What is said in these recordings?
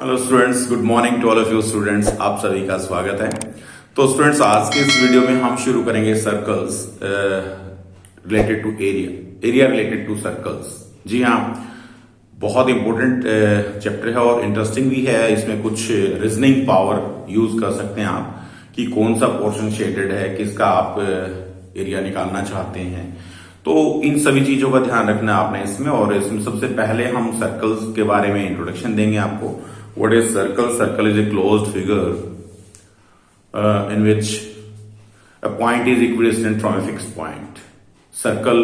Hello students, good morning to all of you students. आप सभी का स्वागत है। तो स्टूडेंट्स, आज के इस वीडियो में हम शुरू करेंगे circles related to area related to circles. जी हाँ, बहुत इंपॉर्टेंट चैप्टर है और इंटरेस्टिंग भी है। इसमें कुछ रीजनिंग पावर यूज कर सकते हैं आप कि कौन सा पोर्शन शेडेड है, किसका आप एरिया निकालना चाहते हैं। तो इन सभी चीजों का ध्यान रखना आपने इसमें। और इसमें सबसे पहले हम सर्कल्स के बारे में इंट्रोडक्शन देंगे आपको। What is circle? Circle is a closed figure in which a point is equidistant from a fixed point. Circle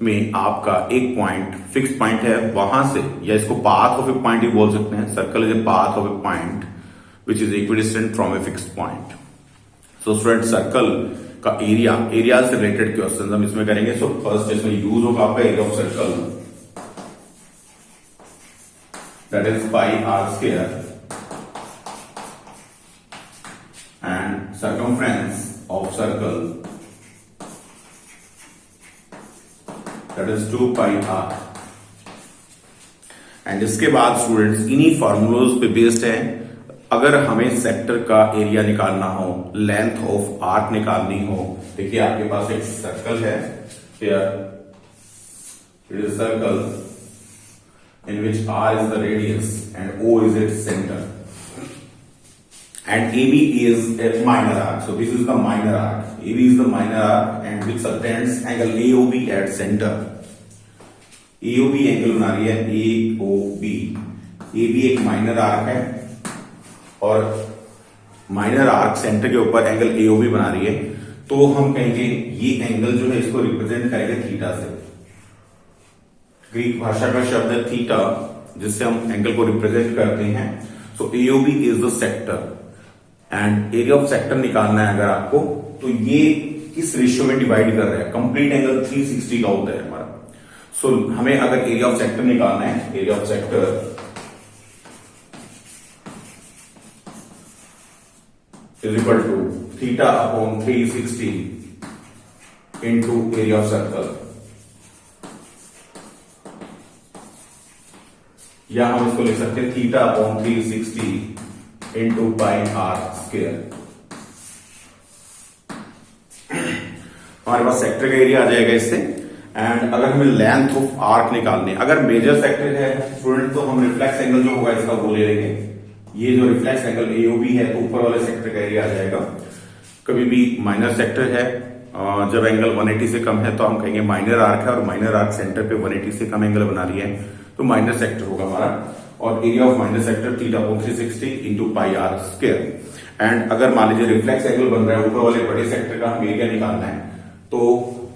में आपका एक पॉइंट फिक्स पॉइंट है, वहां से, या इसको पाथ ऑफ ए पॉइंट ही बोल सकते हैं। Circle is a path of A point which is equidistant from a fixed point. So student, circle का एरिया से रिलेटेड क्वेश्चन हम इसमें करेंगे। सो फर्स्ट इसमें यूज होगा आपका area of circle, that is pi r square, and circumference of circle, that is 2 pi r। And इसके बाद स्टूडेंट्स इन्हीं फॉर्मूलोज पे बेस्ड है। अगर हमें सेक्टर का एरिया निकालना हो, लेंथ ऑफ आर्क निकालनी हो, देखिए आपके पास एक सर्कल है, it is circle in which R is the radius and O is its center, and AB is a minor arc. So this is the minor arc. AB is the minor arc and which subtends angle AOB at center. AOB angle बना रही है AOB। AB एक minor arc है और minor arc centre के ऊपर angle AOB बना रही है। तो हम कहेंगे ये एंगल जो है इसको रिप्रेजेंट करेंगे थीटा से। ग्रीक भाषा का शब्द है थीटा, जिससे हम एंगल को रिप्रेजेंट करते हैं। So AOB is the sector and area of sector निकालना है अगर आपको, तो ये किस रेशियो में डिवाइड कर रहा है। कंप्लीट एंगल 360 का होता है हमारा। सो हमें अगर एरिया ऑफ सेक्टर निकालना है, area of sector is equal to theta upon 360 into area of circle, या हम इसको लिख सकते हैं theta upon 360 into pi are square. हमारे पास सेक्टर का एरिया आ जाएगा इससे। एंड अगर हमें लेंथ ऑफ आर्क निकालने, अगर मेजर सेक्टर है स्टूडेंट, तो हम रिफ्लेक्स एंगल जो होगा इसका वो ले लेंगे। ये जो रिफ्लेक्स एंगल एओबी है, तो ऊपर वाले सेक्टर का एरिया आ जाएगा। कभी भी माइनर सेक्टर है, जब एंगल 180 से कम है तो हम कहेंगे माइनर आर्क है, और माइनर आर्क सेंटर पे 180 से कम एंगल बना रही है तो माइनर सेक्टर होगा हमारा। और area of minor sector theta upon 360 into pi are square. And अगर मान लीजिए रिफ्लेक्स एंगल बन रहा है, ऊपर वाले बड़े सेक्टर का हमें एरिया निकालना है, तो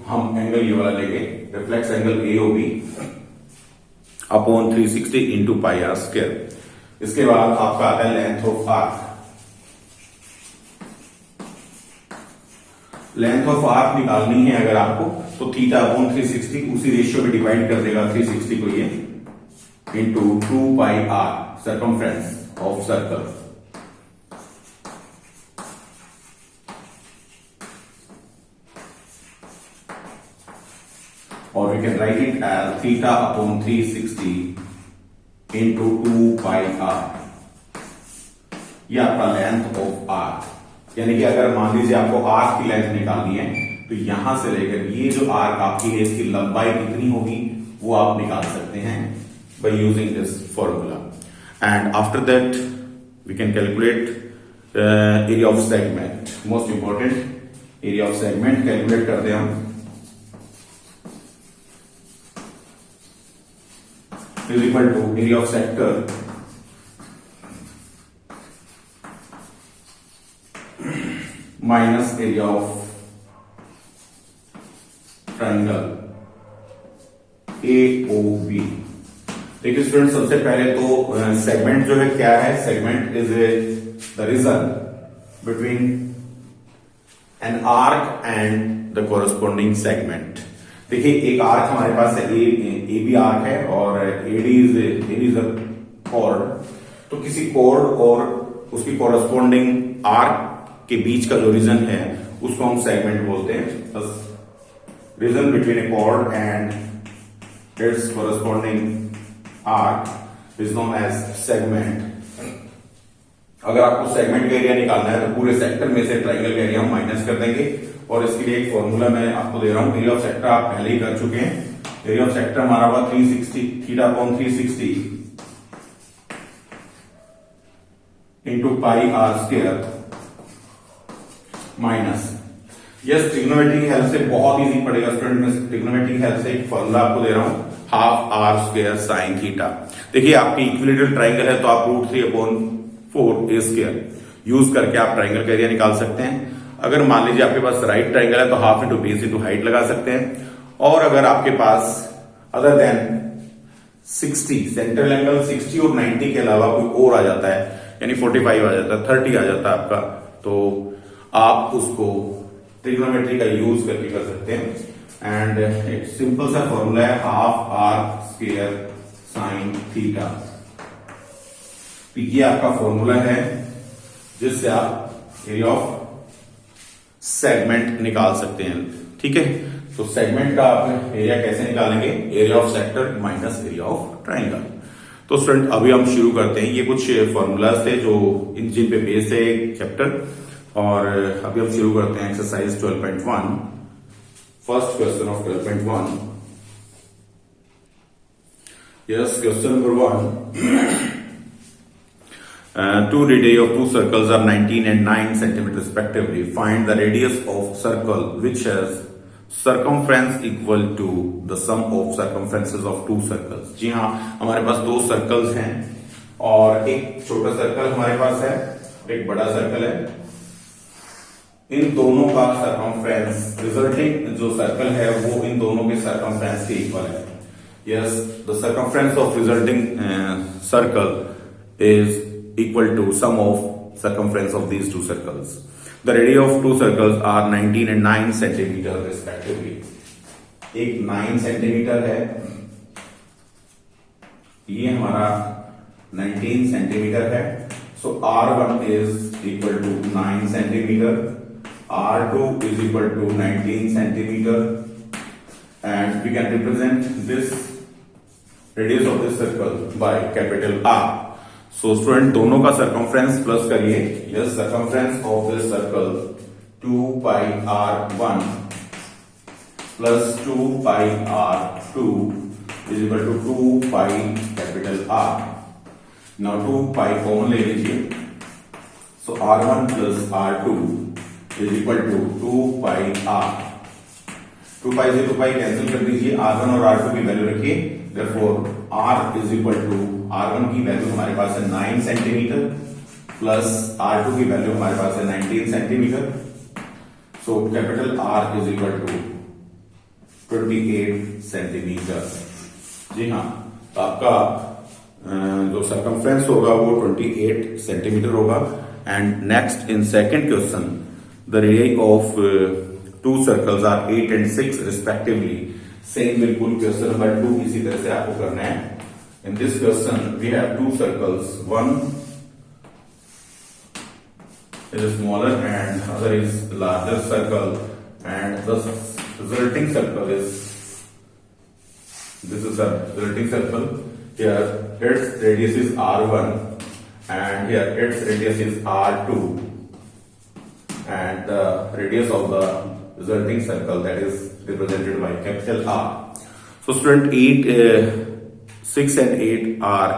हम एंगल ये वाला लेंगे, reflex angle AOB upon 360 into pi are square. इसके बाद आपका आता है length of arc. Length of arc निकालनी है अगर आपको, तो थीटा अपॉन 360 उसी रेशियो में डिवाइड कर देगा 360 को ये into 2 pi r, circumference of circle. और we can write it as theta upon 360 into 2 pi r. ये आपका लेंथ ऑफ आर्क। यानी कि अगर मान लीजिए आपको आर्क की लेंथ निकालनी है, तो यहां से लेकर ये जो आर्क आपकी है, इसकी लंबाई कितनी होगी वो आप निकाल सकते हैं by using this formula। and after that we can calculate area of segment। most important area of segment calculate करते हैं हम, is equal to area of sector minus area of triangle AOB। देखिए स्टूडेंट, सबसे पहले तो segment जो है क्या है। Segment is the region between an arc and the corresponding segment. देखिए एक आर्क हमारे पास है, ए बी आर्क है, और एडी इज अ कॉर्ड। तो किसी कॉर्ड और उसकी कोरस्पॉन्डिंग आर्क के बीच का जो रीजन है उसको हम सेगमेंट बोलते हैं। Region between a chord and its corresponding arc is known as segment। अगर आपको सेगमेंट का एरिया निकालना है तो पूरे सेक्टर में से ट्राइंगल का एरिया हम माइनस कर देंगे, और इसके लिए एक फॉर्मूला मैं आपको दे रहा हूं। एरिया ऑफ सेक्टर आप पहले ही कर चुके हैं। एरिया ऑफ सेक्टर हमारा हुआ 360 theta upon 360 into pi are square minus, yes trigonometry help से बहुत इजी पड़ेगा स्टूडेंट। मैं ट्रिग्नोमेट्री हेल्प से एक फॉर्मूला आपको दे रहा हूं, half R square sine theta. देखिए आपकी इक्विलेटरल ट्राइंगल है तो आप √3/4 ए स्क्वायर यूज करके आप ट्राइंगल का एरिया निकाल सकते हैं। अगर मान लीजिए आपके पास राइट ट्राइंगल है तो half into base into height लगा सकते हैं। और अगर आपके पास अदर देन 60 सेंट्रल एंगल 60 और 90 के अलावा कोई और आ जाता है, यानी 45 आ जाता है, 30 आ जाता है आपका, तो आप उसको ट्रिग्नोमेट्री का यूज करके कर सकते हैं। एंड एक सिंपल सा फॉर्मूला है half R square sine theta. ये आपका फॉर्मूला है जिससे आप एरिया ऑफ सेगमेंट निकाल सकते हैं। ठीक है, तो सेगमेंट का आप एरिया कैसे निकालेंगे? Area of sector minus area of triangle. तो स्टूडेंट अभी हम शुरू करते हैं। ये कुछ फॉर्मूलाज थे जो जिन पे बेस्ड है चैप्टर, और अभी हम शुरू करते हैं exercise 12.1। First question of 12.1। Yes, question number 1। Two radii of two circles are 19 and 9 centimeters respectively. Find the radius of circle which has circumference equal to the sum of circumferences of two circles. जी हाँ, हमारे पास दो circles हैं और एक छोटा circle हमारे पास है, एक बड़ा सर्कल है। इन दोनों का सर्कमफ्रेंस, रिजल्टिंग जो सर्कल है वो इन दोनों के सर्कमफ्रेंस के इक्वल है। Yes, the circumference of resulting circle is equal to sum of circumference of these two circles. The radii of two circles are 19 and 9 centimeter respectively. एक 9 सेंटीमीटर है, ये हमारा 19 सेंटीमीटर है। So R1 is equal to 9 centimeter, R2 is equal to 19 centimeter, and we can represent this radius of this circle by capital R. So student दोनों का circumference plus करिए। Yes, circumference of this circle 2 pi R1 plus 2 pi R2 is equal to 2 pi capital R। Now 2 pi common ले लीजिए, so R1 plus R2 is equal to 2 pi R। 2 pi से 2 पाई cancel कर दीजिए, R1 और R2 की value रखिए। Therefore R is equal to R1 की value हमारे पास है 9 सेंटीमीटर प्लस R2 की वैल्यू हमारे पास है 19 centimetre. So capital R is equal to 28 centimetre. जी हाँ, तो आपका जो सर्कमफ्रेंस होगा वो 28 सेंटीमीटर होगा। And next in second question, the radius of two circles are 8 and 6 respectively. Same बिल्कुल क्वेश्चन नंबर 2 इसी तरह से आपको करना है। In this question, we have two circles. One is smaller and other is larger circle, and the resulting circle is, this is the resulting circle. Here its radius is R1 and here its radius is R2, and the radius of the resulting circle that is represented by capital R. So student 6 and 8 are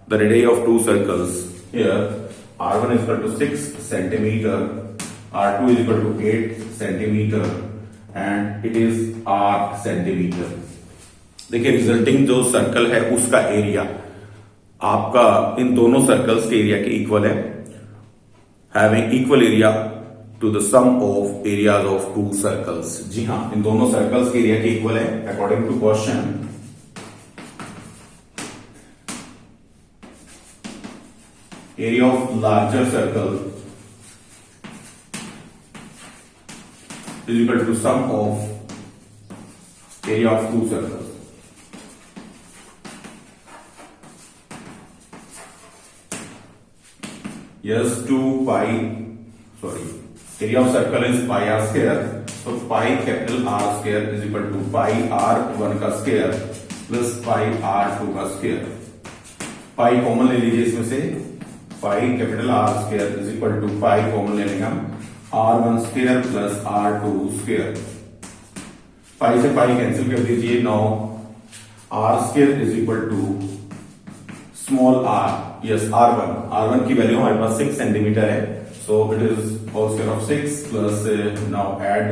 the radii of two circles. Here R1 is equal to 6 centimeter, R2 is equal to 8 centimeter, and it is R centimeter. देखिए resulting जो circle है उसका area आपका इन दोनों circles के area के equal है, having equal area to the sum of areas of two circles. जी हाँ, इन दोनों सर्कल्स के एरिया के इक्वल है according to question. Area of larger circle is equal to sum of area of two circles. Yes, 2 pi, sorry, area of circle is pi r square, so pi capital R square is equal to pi R1 का square plus pi R2 का square। pi common ले लीजिए इसमें से, pi capital R square is equal to pi common ले लेंगे हम R1 square plus R2 square. पाई से पाई कैंसिल कर दीजिए। Now R square is equal to small r, yes R1 की वैल्यू हमारे पास 6 सेंटीमीटर है, so it is whole square of 6 plus now add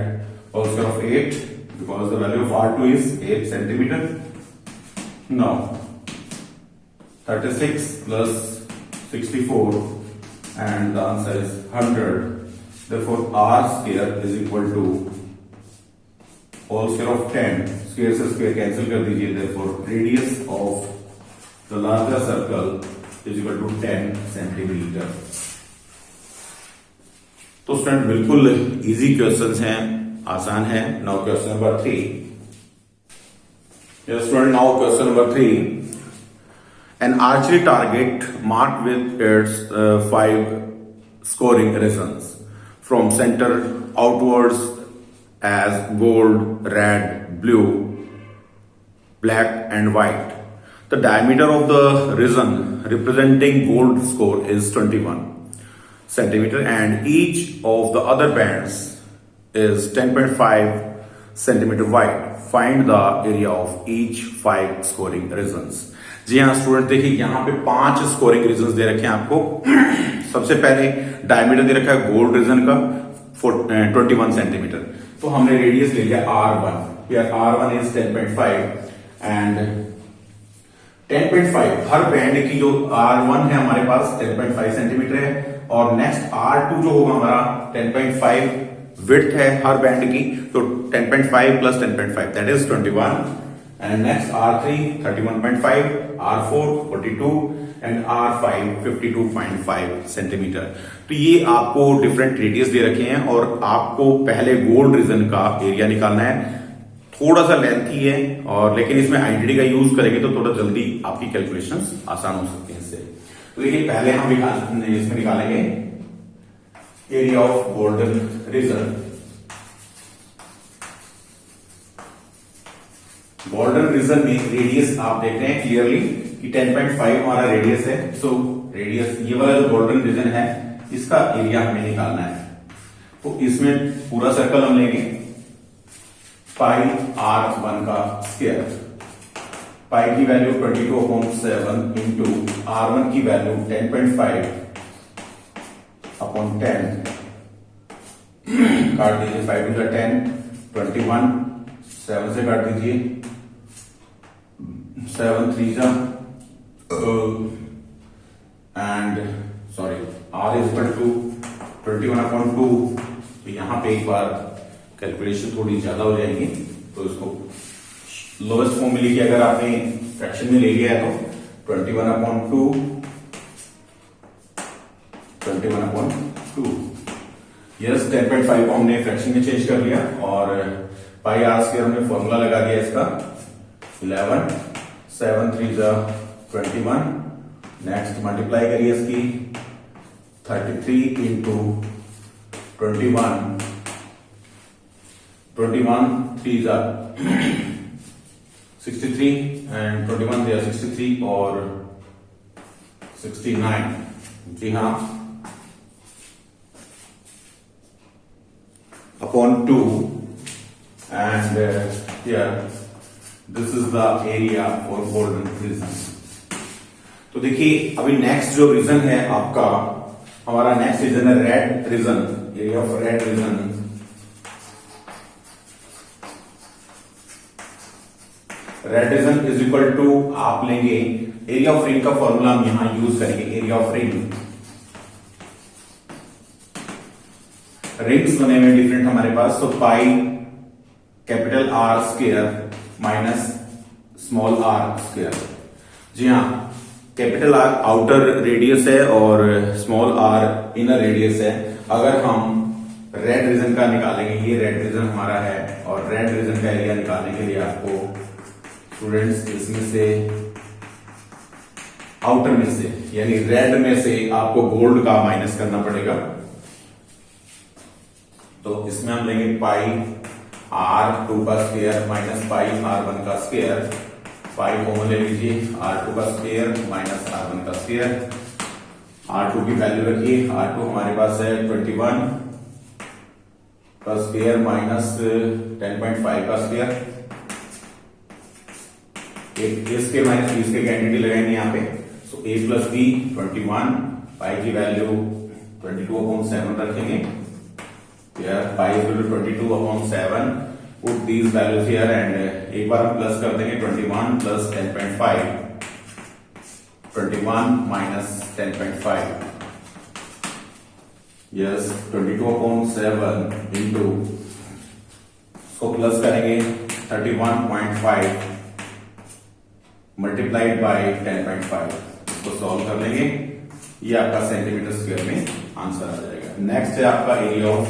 whole square of 8 because the value of R2 is 8 centimetre. Now 36 plus 64 and the answer is 100. Therefore R square is equal to whole square of 10. Square से square cancel कर दीजिए। Therefore radius of the larger circle is equal to 10 centimeter. तो student बिल्कुल easy questions हैं, आसान है। Now question number 3। Yes, student, now question number 3. An archery target marked with its 5 scoring regions from center outwards as gold, red, blue, black and white. The diameter of the region representing gold score is 21 centimeter and each of the other bands is 10.5 centimeter wide. Find the area of each 5 scoring regions. जी हाँ student, देखिए यहाँ पे 5 scoring reason दे रखे हैं आपको। सबसे पहले diameter दे रखा है गोल्ड रीजन का 21 सेंटीमीटर, तो हमने रेडियस ले लिया R1। R1 is 10.5 and 10.5 her band की जो R1 है हमारे पास 10.5 सेंटीमीटर है, और नेक्स्ट R2 जो होगा हमारा 10.5 विड्थ है हर बैंड की, तो 10.5 plus 10.5 that is 21 and next R3 31.5, R4 42 and R5 52.5 centimetre. तो ये आपको डिफरेंट रेडियस दे रखे हैं और आपको पहले गोल्ड रीजन का एरिया निकालना है। थोड़ा सा लेंथी है और लेकिन इसमें आइडेंटिटी का यूज करेंगे तो थोड़ा जल्दी आपकी कैलकुलेशंस आसान हो सकती हैं इससे। तो देखिए पहले हम इसमें निकालेंगे area of golden region. Golden region में रेडियस आप देख रहे हैं क्लियरली कि 10.5 हमारा रेडियस है। सो रेडियस ये वाला जो गोल्डन रीजन है इसका एरिया हमें निकालना है। तो इसमें पूरा सर्कल हम लेंगे पाई R1 का स्क्वायर। पाई की वैल्यू 22/7 इंटू R1 की वैल्यू 10.5 अपॉन 10 काट दीजिए। 5 टू 10 21, 7 से काट दीजिए, 7 3 and sorry R is equal to 21/2। तो यहां पे एक बार कैलकुलेशन थोड़ी ज्यादा हो जाएगी, तो इसको लोएस्ट फॉर्म में लिखिए। अगर आपने फ्रैक्शन में ले लिया है तो 21/2 21/2। यस 10.5 को हमने फ्रैक्शन में चेंज कर लिया और पाई R स्क्वायर हमने फॉर्मूला लगा दिया इसका 11 7 3 21। नेक्स्ट मल्टीप्लाई करिए इसकी 33 इंटू 21 3 63 एंड 21 दिया 63 और 69। जी हाँ upon 2 and here this is the area for golden region. तो देखिए अभी नेक्स्ट जो रीजन है आपका, हमारा नेक्स्ट रीजन है red region. Area of red region is equal to आप लेंगे एरिया ऑफ रिंग का फॉर्मूला हम यहां यूज करेंगे। एरिया ऑफ रिंग्स बने हुए डिफरेंट हमारे पास, तो pi capital R square minus small r square. जी हाँ कैपिटल R आउटर रेडियस है और स्मॉल r इनर रेडियस है। अगर हम रेड रीजन का निकालेंगे, ये रेड रीजन हमारा है और रेड रीजन का एरिया निकालने के लिए आपको स्टूडेंट्स इसमें से आउटर में से यानी रेड में से आपको गोल्ड का माइनस करना पड़ेगा। तो इसमें हम लेंगे पाई R2 का स्क्वायर माइनस पाई R1 का स्क्वायर। पाई कॉमन ले लीजिए, R2 का स्क्वायर माइनस R1 का स्क्वायर। R2 की वैल्यू रखिए, R2 हमारे पास है 21 का स्क्वायर माइनस 10.5 का स्क्वायर, एक ए स्क्वायर माइनस बी स्क्वायर की आइडेंटिटी लगाएंगे यहाँ पे। सो ए प्लस बी 21, पाई की वैल्यू 22/7 रखेंगे, pi is equal to 22/7, put these values here and एक बार हम प्लस कर देंगे 21 प्लस 10.5, 21 माइनस 10.5, यस 22/7 इंटू, इसको प्लस करेंगे 31.5 मल्टीप्लाइड बाय 10.5, इसको सॉल्व कर लेंगे, ये आपका सेंटीमीटर स्क्वायर में आंसर आ जाएगा। नेक्स्ट है आपका area of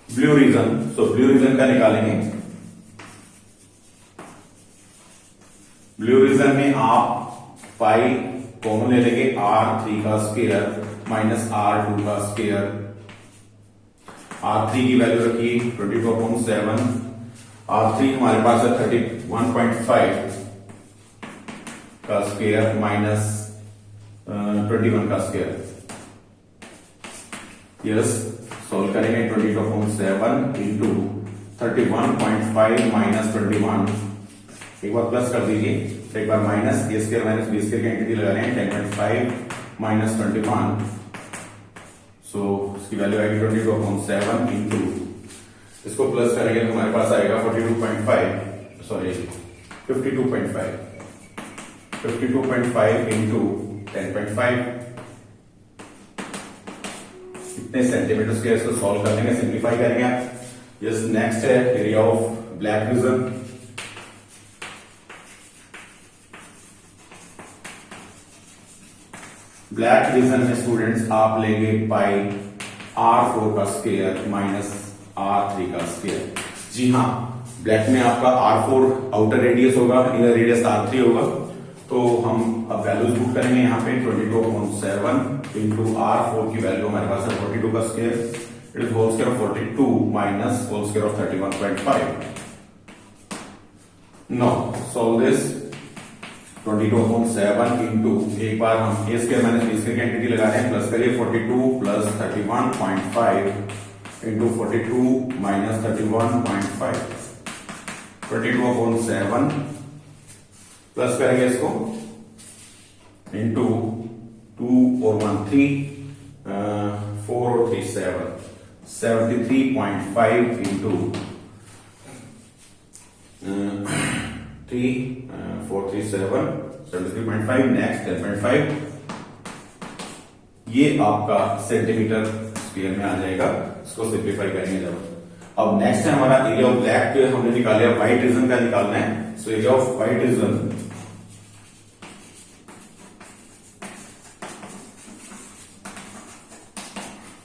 blue region. So blue region का निकालेंगे। ब्लू रीजन में आप पाई कॉमन ले लेंगे, R3 का स्क्वायर माइनस R2 का स्क्वायर, R3 की वैल्यू रखिए 22/7, R3 हमारे पास है 31.5 का स्क्वायर माइनस 21 का स्क्वायर, यस सोल्व करेंगे 22/7 इंटू 31.5 माइनस 21, एक बार प्लस कर दीजिए, एक बार माइनस, ए स्क्वायर माइनस बी स्क्वायर की एंटिटी लगा रहे हैं, 10.5 माइनस 21, सो इसकी वैल्यू आएगी 22/7 इंटू, इसको प्लस करेंगे तो हमारे पास आएगा 52.5 इंटू 10.5, इतने सेंटीमीटर स्क्वायर, इसको सॉल्व कर लेंगे, सिंप्लीफाई करेंगे आप। यस नेक्स्ट है area of black reason. Black reason में स्टूडेंट्स आप लेंगे पाई R4 का स्क्वायर माइनस R3 का स्क्वायर। जी हाँ, ब्लैक में आपका R4 आउटर रेडियस होगा, इनर रेडियस R3 होगा, तो हम अब वैल्यूज पुट करेंगे यहाँ पे 22/7 इंटू R4 की वैल्यू हमारे पास है 42 का square, it is whole square of 42 minus whole square of 31.5। Now solve this 22/7 into, एक बार हम A square minus B square की एंटिटी लगा रहे हैं, प्लस करिए 42 प्लस 31.5 इंटू 42 माइनस 31.5, 22/7 प्लस करेंगे इसको इंटू 2 और 1 3, 4 और 3 7, 73.5 इंटू 3 4 3 7, 73.5, नेक्स्ट 10.5, ये आपका सेंटीमीटर स्क्वायर में आ जाएगा। इसको सिंप्लीफाई करेंगे जब। अब नेक्स्ट है हमारा एरिया ऑफ ब्लैक, हमने निकाल लिया, व्हाइट रीजन का निकालना है। So area of white region,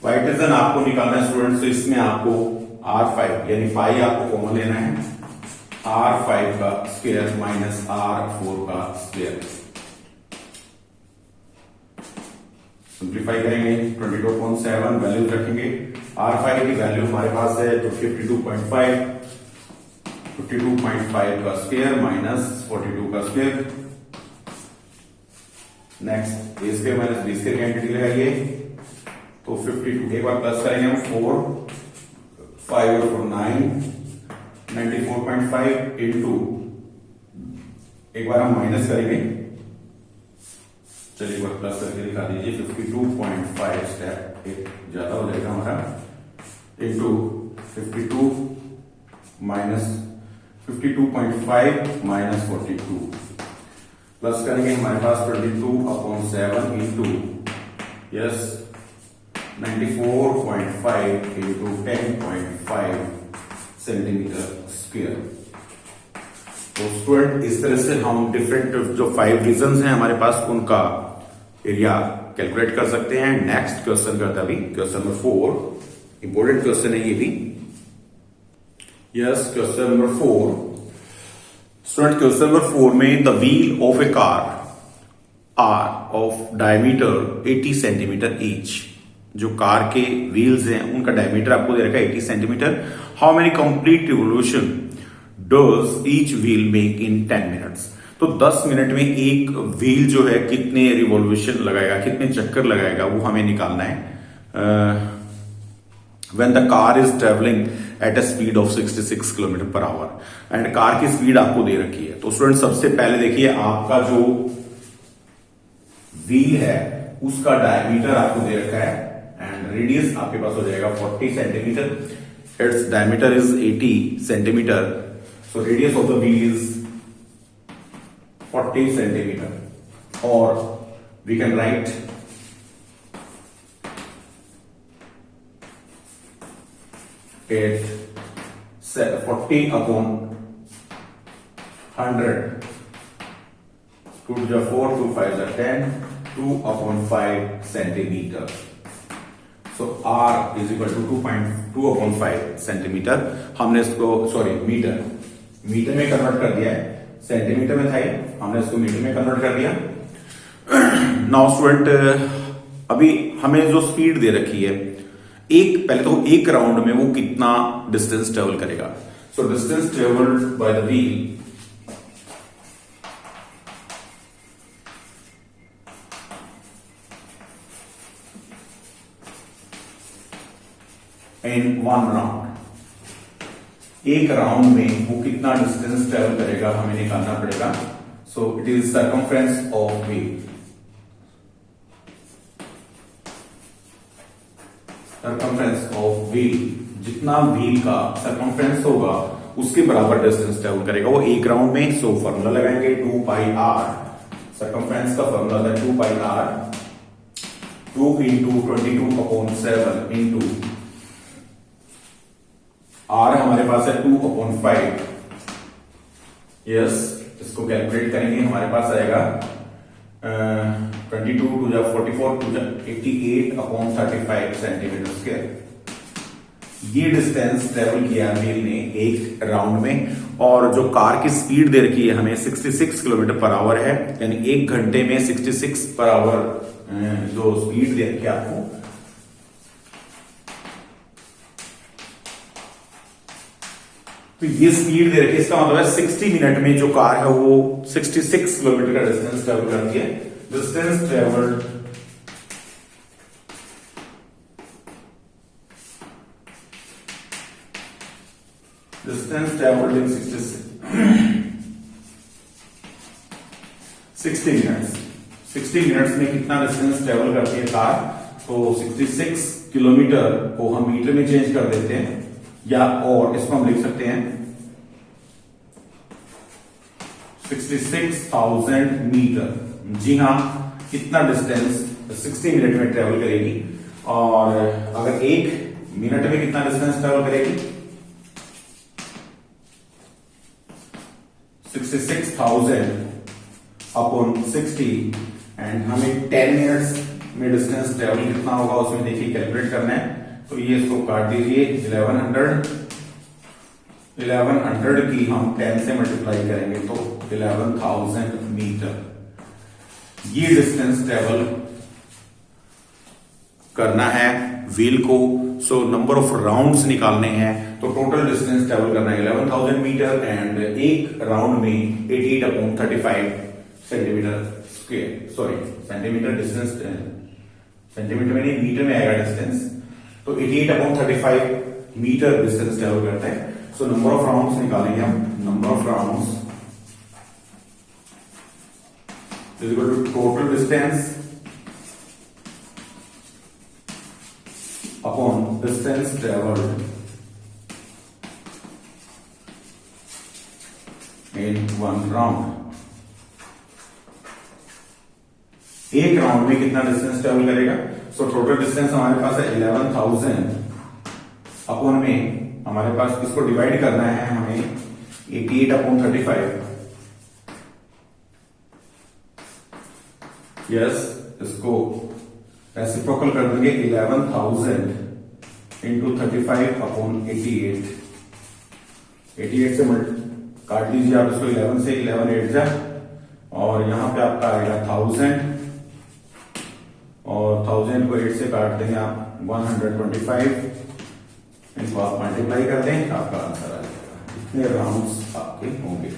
white region आपको निकालना है स्टूडेंट्स, तो इसमें आपको R5 यानी पाई आपको कॉमन लेना है, R5 का स्क्वायर माइनस R4 का स्क्वायर, सिंप्लीफाई करेंगे 22/7, वैल्यूज रखेंगे, R5 की वैल्यू हमारे पास है तो 52.5 का स्क्वायर माइनस 42 का स्क्वायर, नेक्स्ट ए स्क्वायर माइनस बी स्क्वायर की एंटिटी लगाइए, तो 52, एक बार प्लस करेंगे हम 4 5 और 4 9, 94.5 इंटू, एक बार हम माइनस करेंगे, चलिए एक बार प्लस करके दिखा दीजिए, 52.5 स्टेप एक ज्यादा हो जाएगा हमारा, इंटू 52 माइनस 52.5 माइनस 42, प्लस करेंगे हमारे पास 22/7 into, yes 94.5 into 10.5 centimetre square. तो स्टूडेंट इस तरह से हम डिफरेंट जो 5 रीजन्स हैं हमारे पास उनका एरिया कैलकुलेट कर सकते हैं। नेक्स्ट क्वेश्चन करता अभी क्वेश्चन नंबर 4, इंपॉर्टेंट क्वेश्चन है ये भी। Yes, question number 4 student, question number 4 में the wheel of a car are of diameter 80 centimetre each, जो कार के व्हील्स हैं उनका डायमीटर आपको दे रखा है 80 centimetre. How many complete revolution does each wheel make in 10 minutes. तो 10 मिनट में एक व्हील जो है कितने रिवॉल्यूशन लगाएगा, कितने चक्कर लगाएगा, वो हमें निकालना है। When the car is traveling at a speed of 66 kilometre per hour and car की स्पीड आपको दे रखी है। तो स्टूडेंट सबसे पहले देखिए आपका जो व्हील है उसका डायमीटर आपको दे रखा है एंड रेडियस आपके पास हो जाएगा 40 centimetre. It's diameter is 80 centimetre, so radius of the wheel is 40 centimetre और we can write it 40 upon 100, 2 to the 4, 2 5 the 10, 2 upon 5 centimeter. So R is equal to 2.2 upon 5 centimetre. हमने इसको metre में convert कर दिया है, centimetre में था ये, हमने इसको मीटर में कन्वर्ट कर दिया। नाउ स्टूडेंट अभी हमें जो स्पीड दे रखी है, पहले तो एक राउंड में वो कितना डिस्टेंस ट्रेवल करेगा। So distance travelled by the wheel in one round, एक राउंड में वो कितना डिस्टेंस ट्रेवल करेगा हमें निकालना पड़ेगा। सो it is circumference of wheel. Circumference of wheel, जितना व्हील का सर्कमफ्रेंस होगा उसके बराबर डिस्टेंस ट्रेवल करेगा वो एक राउंड में। सो फॉर्मूला लगाएंगे 2 पाई आर, सर्कमफ्रेंस का फॉर्मूला था 2 pi are, 2 into 22/7 into are हमारे पास है 2/5। यस, इसको कैलकुलेट करेंगे, हमारे पास आएगा 22 to the 44 to the 88/35 centimetre square. ये डिस्टेंस ट्रेवल किया व्हील ने एक राउंड में, और जो कार की स्पीड दे रखी है हमें 66 किलोमीटर पर आवर है, यानी एक घंटे में 66 पर आवर जो स्पीड दे रखी है आपको। तो ये स्पीड दे रखी है, इसका मतलब है 60 मिनट में जो कार है वो 66 किलोमीटर का डिस्टेंस ट्रेवल करती है। डिस्टेंस ट्रेवल्ड इन 60 मिनट्स। 60 मिनट्स में कितना डिस्टेंस ट्रेवल करती है कार, तो 66 किलोमीटर को हम मीटर में चेंज कर देते हैं, या और इसको हम लिख सकते हैं 66,000 मीटर। जी हाँ, कितना डिस्टेंस 60 मिनट में ट्रेवल करेगी, और अगर एक मिनट में कितना डिस्टेंस ट्रेवल करेगी 66,000 अपॉन 60, एंड हमें 10 मिनट्स में डिस्टेंस ट्रेवल कितना होगा उसमें देखिए कैलकुलेट करना है। तो ये इसको काट दीजिए, 1100 की हम 10 से मल्टीप्लाई करेंगे तो 11,000 मीटर ये डिस्टेंस ट्रेवल करना है व्हील को। सो नंबर ऑफ राउंड्स निकालने हैं, तो टोटल डिस्टेंस ट्रेवल करना है 11,000 मीटर, एंड एक राउंड में 88/35 centimetre square, sorry centimetre distance, centimetre में नहीं मीटर में आएगा डिस्टेंस, तो 88/35 मीटर डिस्टेंस ट्रेवल करता है। सो नंबर ऑफ राउंड्स निकालेंगे हम, number of rounds is equal to total distance upon distance travelled in one round. एक राउंड में कितना डिस्टेंस ट्रेवल करेगा, सो टोटल डिस्टेंस हमारे पास है 11,000 अपॉन में हमारे पास इसको डिवाइड करना है हमें 88/35। यस, इसको रेसिप्रोकल कर देंगे 11,000 इंटू 35/88। 88 से काट लीजिए आप इसको, 11 से 11 8 जा, और यहां पे आपका आएगा 1000, और 1000 को 8 से काट देंगे आप 125, इसको आप मल्टीप्लाई कर दें, आपका आंसर आ जाएगा। इतने राउंड्स आपके होंगे।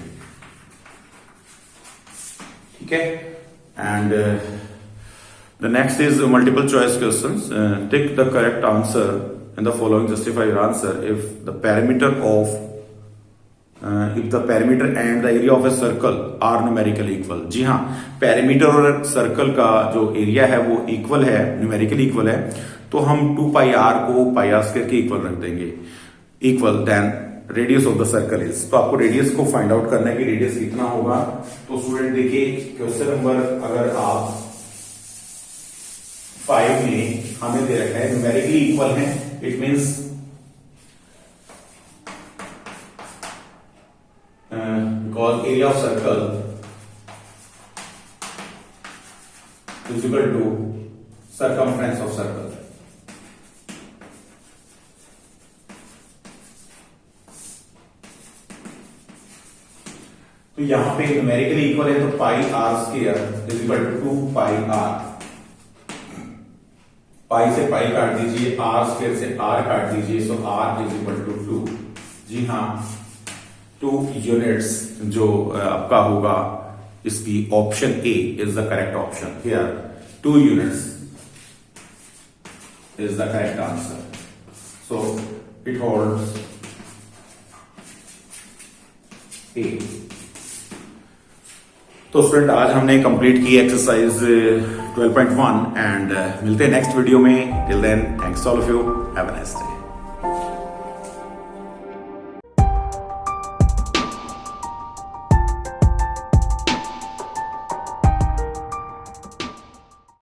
ठीक है। And the next is multiple choice questions. Tick the correct answer in the following, justify your answer if the parameter of if the parameter and the area of a circle are numerically equal. जी हाँ, parameter और circle का जो area है वो equal है, numerically equal है, तो हम 2 पाई आर को पाई आर स्क्वायर के इक्वल रख देंगे। Equal then radius of the circle is, तो आपको रेडियस को फाइंड आउट करना है कि रेडियस कितना होगा। तो स्टूडेंट देखिए क्वेश्चन नंबर अगर आप 5 में हमें दे रखा है न्यूमेरिकली इक्वल है, it means because area of circle is equal to circumference of circle। तो यहां पे न्यूमेरिकली इक्वल है तो pi are square is equal to 2 pi r. Pi से पाई काट दीजिए, आर स्क्वायर से आर काट दीजिए, so r is equal to 2। जी हाँ, 2 यूनिट्स जो आपका होगा, इसकी option A is the correct option here. 2 units is the correct answer, so it holds A. तो स्टूडेंट आज हमने कंप्लीट की एक्सरसाइज 12.1 एंड मिलते हैं नेक्स्ट वीडियो में। Till then thanks all of you, have a nice day.